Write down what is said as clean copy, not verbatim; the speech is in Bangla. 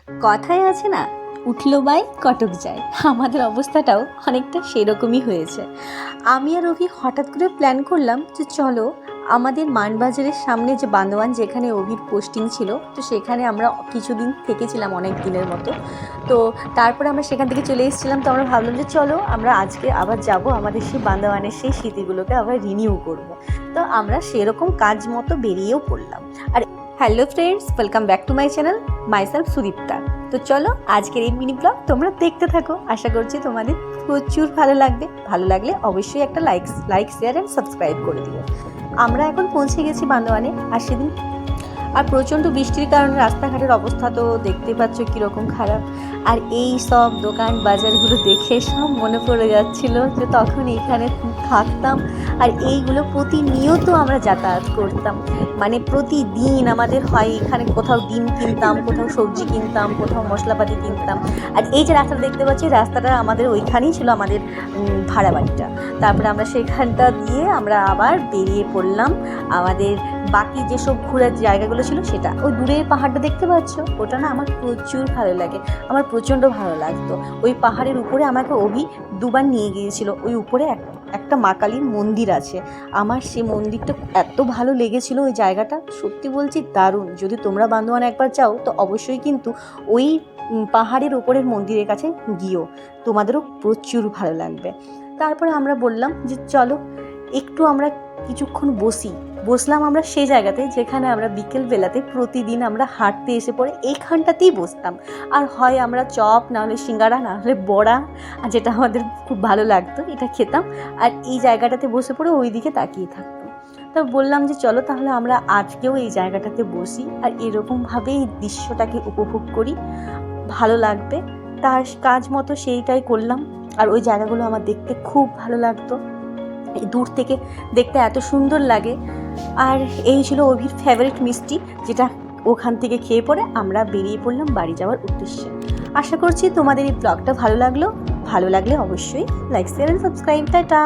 কথায় আছে না, উঠলো বাই কটক যায়। আমাদের অবস্থাটাও অনেকটা সেরকমই হয়েছে। আমি আর অভি হঠাৎ করে প্ল্যান করলাম যে চলো আমাদের মানবাজারের সামনে যে বান্দোয়ান, যেখানে অভির পোস্টিং ছিল, তো সেখানে আমরা কিছুদিন থেকেছিলাম, অনেক দিনের মতো। তো তারপরে আমরা সেখান থেকে চলে এসেছিলাম। তো আমরা ভাবলাম যে চলো আমরা আজকে আবার যাব, আমাদের সেই বান্দোয়ানের সেই স্মৃতিগুলোকে আবার রিনিউ করব। তো আমরা সেরকম কাজ মতো বেরিয়েও পড়লাম। আর hello friends, welcome back to my channel, myself Sudipta. তো চলো আজকের এই মিনি ব্লগ তোমরা দেখতে থাকো। আশা করছি তোমাদের প্রচুর ভালো লাগবে। ভালো লাগলে অবশ্যই একটা লাইক শেয়ার অ্যান্ড সাবস্ক্রাইব করে দিও। আমরা এখন পৌঁছে গেছি বান্দোয়ানে। আর সেদিন প্রচণ্ড বৃষ্টির কারণে রাস্তাঘাটের অবস্থা তো দেখতে পাচ্ছ কীরকম খারাপ। আর এই সব দোকান বাজারগুলো দেখে সব মনে পড়ে যাচ্ছিলো যে তখন এইখানে থাকতাম আর এইগুলো প্রতিনিয়ত আমরা যাতায়াত করতাম। মানে প্রতিদিন আমাদের হয় এখানে কোথাও ডিম কিনতাম, কোথাও সবজি কিনতাম, কোথাও মশলাপাতি কিনতাম। আর এই যে রাস্তাটা দেখতে পাচ্ছি, রাস্তাটা আমাদের ওইখানেই ছিল আমাদের ভাড়া বাড়িটা। তারপরে আমরা সেইখানটা দিয়ে আমরা আবার বেরিয়ে পড়লাম আমাদের বাকি যেসব ঘোরার জায়গাগুলো ছিল সেটা। ওই দূরের পাহাড়টা দেখতে পাচ্ছ, ওটা না আমার প্রচুর ভালো লাগে, আমার প্রচণ্ড ভালো লাগতো। ওই পাহাড়ের উপরে আমাকে অভি দুবার নিয়ে গিয়েছিল। ওই উপরে একটা মা কালীর মন্দির আছে, আমার সেই মন্দিরটা এত ভালো লেগেছিল। ওই জায়গাটা সত্যি বলছি দারুণ। যদি তোমরা বান্দোয়ান একবার যাও তো অবশ্যই কিন্তু ওই পাহাড়ের উপরের মন্দিরের কাছে গিয়েও, তোমাদেরও প্রচুর ভালো লাগবে। তারপরে আমরা বললাম যে চলো একটু আমরা কিছুক্ষণ বসলাম আমরা সেই জায়গাতে যেখানে আমরা বিকেলবেলাতে প্রতিদিন আমরা হাঁটতে এসে পড়ে এইখানটাতেই বসতাম। আর হয় আমরা চপ, না হলে সিঙ্গারা, না হলে বড়া, আর যেটা আমাদের খুব ভালো লাগতো এটা খেতাম। আর এই জায়গাটাতে বসে পড়ে ওই দিকে তাকিয়ে থাকতাম। তো বললাম যে চলো তাহলে আমরা আজকেও এই জায়গাটাতে বসি আর এরকমভাবেই দৃশ্যটাকে উপভোগ করি, ভালো লাগবে। তার কাজ মতো সেইটাই করলাম। আর ওই জায়গাগুলো আমার দেখতে খুব ভালো লাগতো, দূর থেকে দেখতে এত সুন্দর লাগে। আর এই ছিল অভির ফেভারিট মিষ্টি, যেটা ওখান থেকে খেয়ে পরে আমরা বেরিয়ে পড়লাম বাড়ি যাওয়ার উদ্দেশ্যে। আশা করছি তোমাদের এই ব্লগটা ভালো লাগলো। ভালো লাগলে অবশ্যই like share and subscribe. Tata.